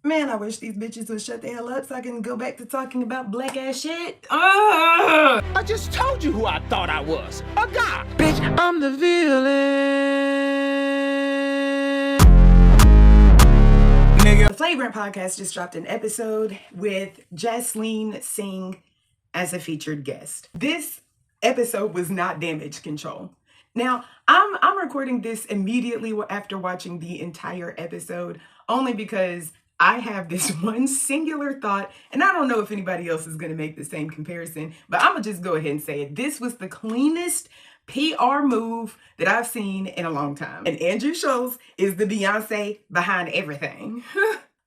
Man, I wish these bitches would shut the hell up so I can go back to talking about black ass shit. I just told you who I thought I was. A guy. Bitch, I'm the villain. Nigga. The Flagrant podcast just dropped an episode with Jasleen Singh as a featured guest. This episode was not damage control. Now, I'm recording this immediately after watching the entire episode, only because I have this one singular thought, and I don't know if anybody else is going to make the same comparison, but I'm going to just go ahead and say it. This was the cleanest PR move that I've seen in a long time. And Andrew Schulz is the Beyonce behind everything.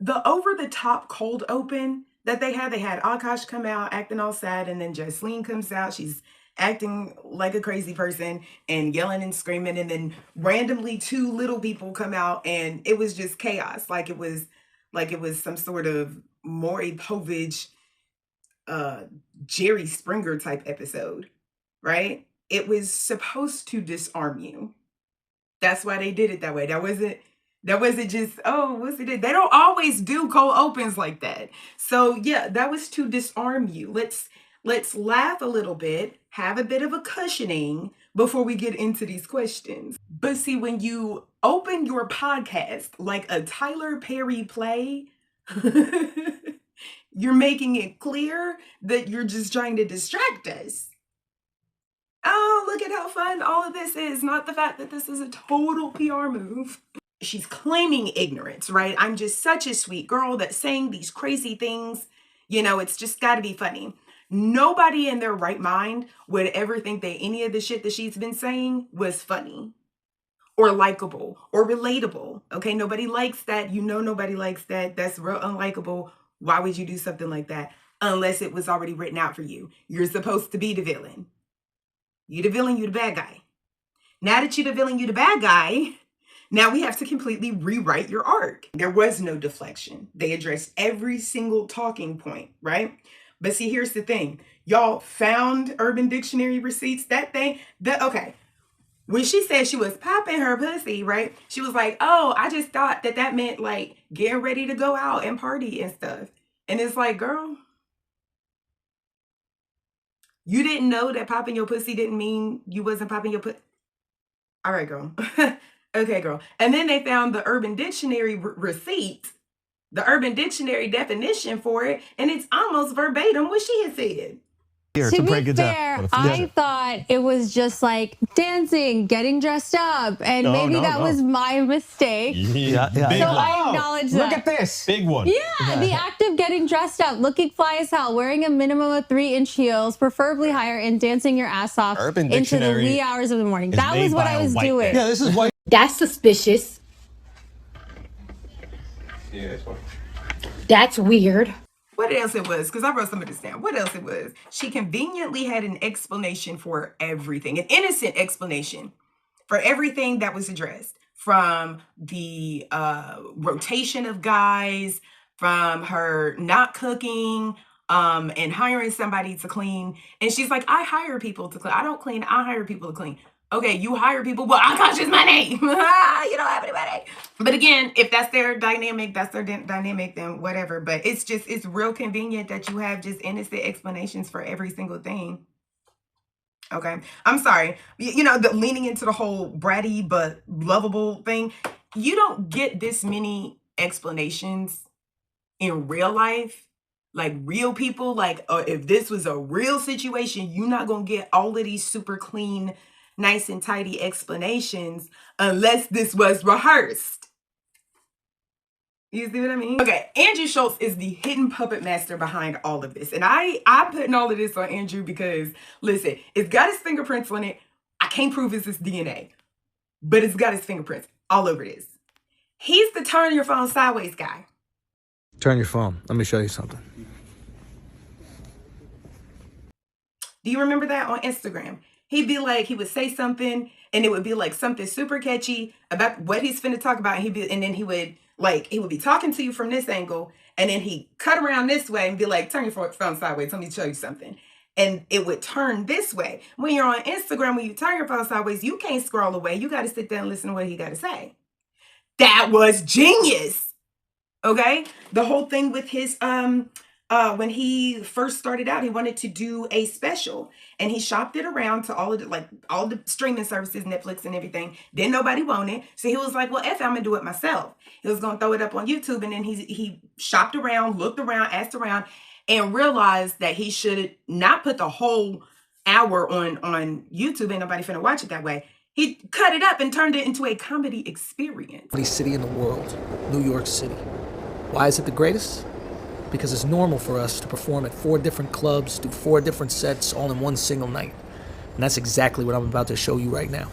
The over-the-top cold open that they had Akaash come out acting all sad, and then Jasleen comes out. She's acting like a crazy person and yelling and screaming, and then randomly two little people come out, and it was just chaos. Like it was some sort of Maury Povich, Jerry Springer type episode, right? It was supposed to disarm you. That's why they did it that way. That wasn't just, oh, what's it? They don't always do cold opens like that. So yeah, that was to disarm you. Let's laugh a little bit, have a bit of a cushioning before we get into these questions. But see, when you open your podcast like a Tyler Perry play, you're making it clear that you're just trying to distract us. Oh, look at how fun all of this is. Not the fact that this is a total PR move. She's claiming ignorance, right? I'm just such a sweet girl that's saying these crazy things. You know, it's just got to be funny. Nobody in their right mind would ever think that any of the shit that she's been saying was funny or likable or relatable. Okay, nobody likes that. You know, nobody likes that. That's real unlikable. Why would you do something like that unless it was already written out for you? You're supposed to be the villain. You the villain, you the bad guy. Now that you the villain, you the bad guy, now we have to completely rewrite your arc. There was no deflection. They addressed every single talking point, right? But see, here's the thing. Y'all found Urban Dictionary receipts, okay. When she said she was popping her pussy, right? She was like, oh, I just thought that meant like getting ready to go out and party and stuff. And it's like, girl, you didn't know that popping your pussy didn't mean you wasn't popping your pussy? All right, girl. Okay, girl. And then they found the Urban Dictionary receipt, the Urban Dictionary definition for it, and it's almost verbatim what she had said. To be fair, I thought it was just like dancing, getting dressed up, and maybe that was my mistake. Yeah. So I acknowledge that. Look at this. Big one. Yeah, the act of getting dressed up, looking fly as hell, wearing a minimum of 3-inch heels, preferably higher, and dancing your ass off into the wee hours of the morning. That was what I was doing. Yeah, this is white. That's suspicious. Yeah, that's white. That's weird. What else it was? Because I wrote some of this down. What else it was? She conveniently had an explanation for everything, an innocent explanation for everything that was addressed, from the rotation of guys, from her not cooking, and hiring somebody to clean. And she's like, I hire people to clean. I don't clean. I hire people to clean. Okay, you hire people. Well, Akaash is my name. You don't have anybody. But again, if that's their dynamic, then whatever. But it's real convenient that you have just innocent explanations for every single thing. Okay, I'm sorry. You know, the leaning into the whole bratty but lovable thing. You don't get this many explanations in real life. Like real people, like if this was a real situation, you're not going to get all of these super clean, nice and tidy explanations unless this was rehearsed. You see what I mean? Okay, Andrew Schulz is the hidden puppet master behind all of this. And I'm putting all of this on Andrew because, listen, it's got his fingerprints on it. I can't prove it's his DNA, but it's got his fingerprints all over this. He's the turn your phone sideways guy. Turn your phone. Let me show you something. Do you remember that on Instagram? He'd be like, he would say something and it would be like something super catchy about what he's finna talk about. And then he would be talking to you from this angle, and then he cut around this way and be like, turn your phone sideways. Let me show you something. And it would turn this way. When you're on Instagram, when you turn your phone sideways, you can't scroll away. You got to sit there and listen to what he got to say. That was genius. Okay? The whole thing with his when he first started out, he wanted to do a special, and he shopped it around to all the streaming services, Netflix and everything. Then nobody wanted, so he was like, well, F, I'm gonna do it myself. He was gonna throw it up on YouTube, and then he shopped around, looked around, asked around, and realized that he should not put the whole hour on YouTube. Ain't nobody finna watch it that way. He cut it up and turned it into a comedy experience. City in the world, New York City. Why is it the greatest? Because it's normal for us to perform at 4 different clubs, do 4 different sets, all in one single night. And that's exactly what I'm about to show you right now.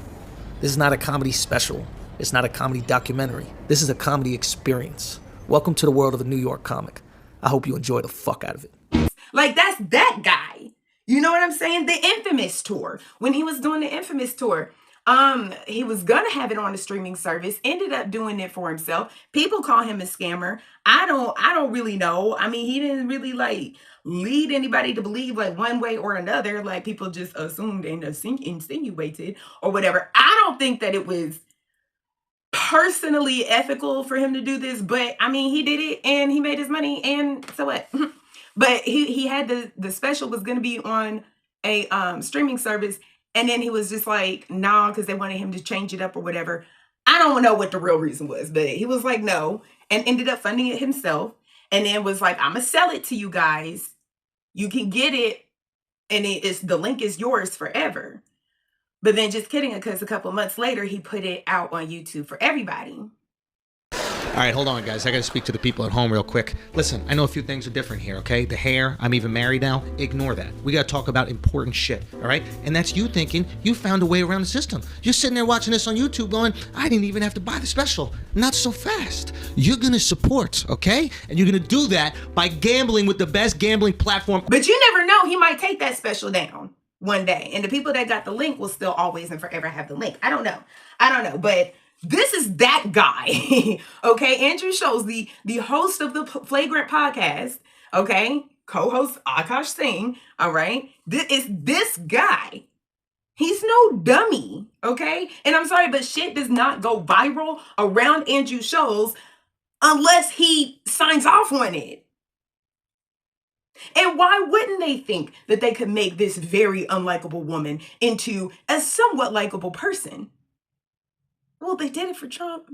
This is not a comedy special. It's not a comedy documentary. This is a comedy experience. Welcome to the world of a New York comic. I hope you enjoy the fuck out of it. Like, that's that guy. You know what I'm saying? The Infamous tour. When he was doing the Infamous tour, he was gonna have it on the streaming service, ended up doing it for himself. People call him a scammer. I don't really know. I mean, he didn't really like lead anybody to believe like one way or another. Like, people just assumed and insinuated or whatever. I don't think that it was personally ethical for him to do this, but I mean, he did it and he made his money, and so what? But he had the special was gonna be on a streaming service. And then he was just like, nah, because they wanted him to change it up or whatever. I don't know what the real reason was, but he was like, no, and ended up funding it himself. And then was like, I'm going to sell it to you guys. You can get it. And the link is yours forever. But then just kidding, because a couple months later, he put it out on YouTube for everybody. All right, hold on, guys. I got to speak to the people at home real quick. Listen, I know a few things are different here, okay? The hair, I'm even married now. Ignore that. We got to talk about important shit, all right? And that's you thinking you found a way around the system. You're sitting there watching this on YouTube going, I didn't even have to buy the special. Not so fast. You're going to support, okay? And you're going to do that by gambling with the best gambling platform. But you never know. He might take that special down one day. And the people that got the link will still always and forever have the link. I don't know. But this is that guy, okay? Andrew Schulz, the host of the Flagrant podcast, okay? Co-host Akaash Singh, all right? This guy. He's no dummy, okay? And I'm sorry, but shit does not go viral around Andrew Schulz unless he signs off on it. And why wouldn't they think that they could make this very unlikable woman into a somewhat likable person? Well, they did it for Trump.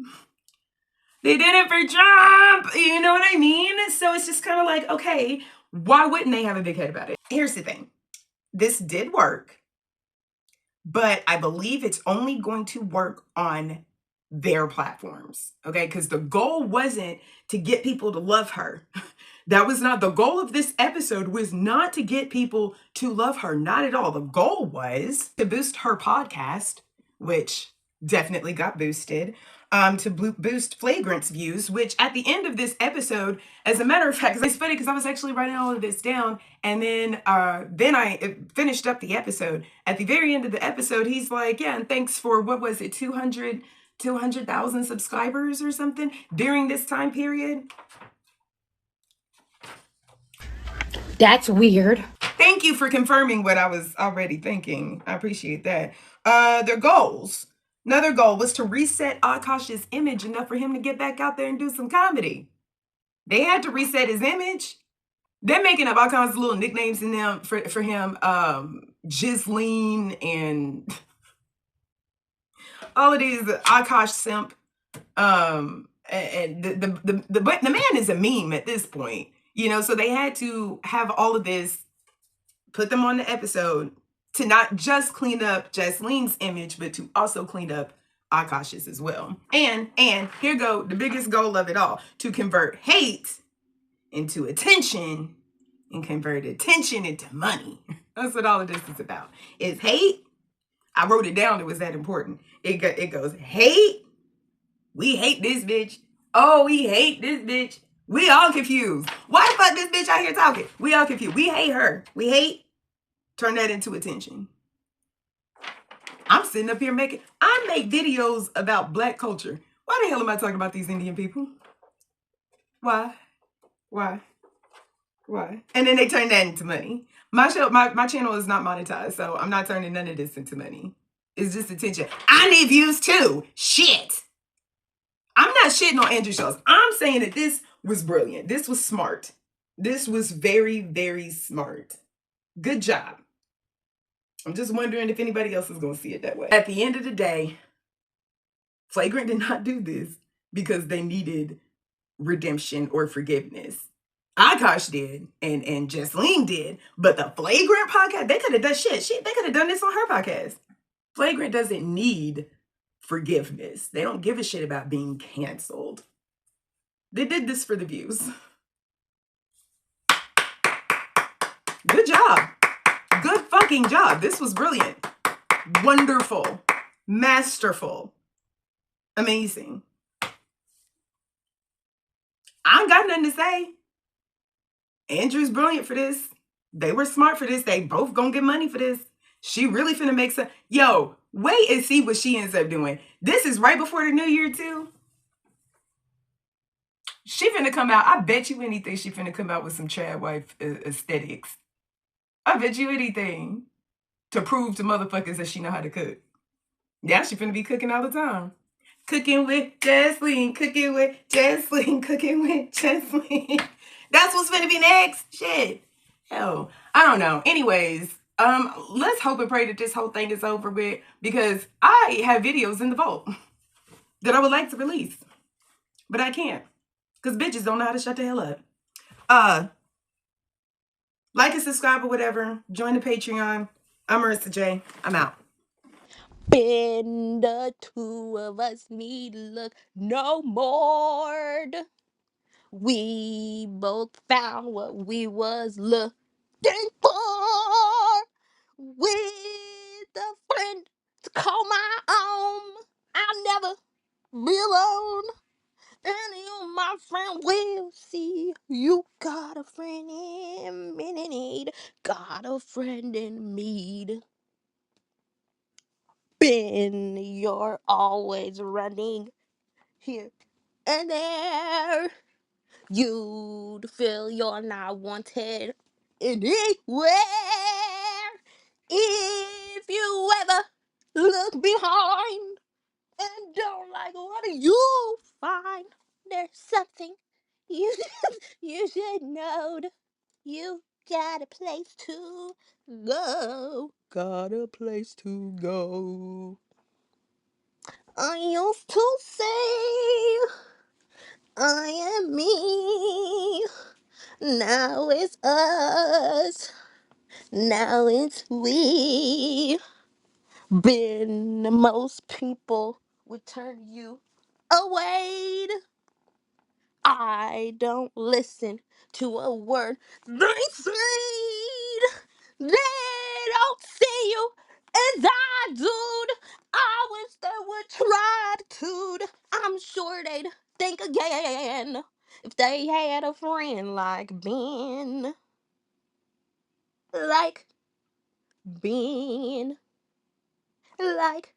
They did it for Trump. You know what I mean? So it's just kind of like, okay, why wouldn't they have a big head about it? Here's the thing. This did work, but I believe it's only going to work on their platforms, okay? Because the goal wasn't to get people to love her. That was not the goal of this episode, was not to get people to love her. Not at all. The goal was to boost her podcast, which definitely got boosted, to boost Flagrant's views, which at the end of this episode, as a matter of fact, it's funny because I was actually writing all of this down, and then I finished up the episode. At the very end of the episode, he's like, yeah, and thanks for, what was it, 200,000 subscribers or something during this time period. That's weird. Thank you for confirming what I was already thinking. I appreciate that. Their goals. Another goal was to reset Akaash's image enough for him to get back out there and do some comedy. They had to reset his image. They're making up all kinds of little nicknames in them for him. Ghislaine and all of these, Akaash simp. And the man is a meme at this point. You know, so they had to have all of this, put them on the episode to not just clean up Gislaine's image, but to also clean up Akaash's as well. And here go the biggest goal of it all, to convert hate into attention and convert attention into money. That's what all of this is about. Is hate. I wrote it down. It was that important. It goes, hate. We hate this bitch. Oh, we hate this bitch. We all confused. Why the fuck this bitch out here talking? We all confused. We hate her. We hate. Turn that into attention. I'm sitting up here I make videos about Black culture. Why the hell am I talking about these Indian people? Why? And then they turn that into money. My channel is not monetized, so I'm not turning none of this into money. It's just attention. I need views too. Shit. I'm not shitting on Andrew Schulz. I'm saying that this was brilliant. This was smart. This was very, very smart. Good job. I'm just wondering if anybody else is going to see it that way. At the end of the day, Flagrant did not do this because they needed redemption or forgiveness. Akaash did, and Jesseline did, but the Flagrant podcast, they could have done shit. They could have done this on her podcast. Flagrant doesn't need forgiveness. They don't give a shit about being canceled. They did this for the views. Good job. Good fucking job. This was brilliant. Wonderful. Masterful. Amazing. I ain't got nothing to say. Andrew's brilliant for this. They were smart for this. They both gonna get money for this. She really finna make some. Yo, wait and see what she ends up doing. This is right before the new year too. She finna come out. I bet you anything she finna come out with some trad wife aesthetics. I bet you anything to prove to motherfuckers that she know how to cook. Yeah, she finna be cooking all the time. Cooking with Jesseline, cooking with Jesseline, cooking with Jesseline. That's what's finna be next. Shit. Hell, I don't know. Anyways, let's hope and pray that this whole thing is over with, because I have videos in the vault that I would like to release, but I can't, because bitches don't know how to shut the hell up. Like and subscribe or whatever. Join the Patreon. I'm Marissa J. I'm out. Been the two of us need look no more. We both found what we was looking for. With a friend to call my own. I'll never be alone. And you, my friend, will see you got a friend in need. Got a friend in need. Ben, you're always running here and there. You'd feel you're not wanted anywhere. If you ever look behind and don't like what you find, there's something you you should know. You got a place to go. Got a place to go. I used to say I am me. Now it's us. Now it's we. Been most people would turn you away. I don't listen to a word they say. They don't see you as I do. I wish they would try to. I'm sure they'd think again if they had a friend like Ben. Like Ben. Like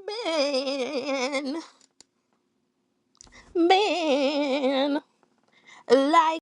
Ben. Ben. Like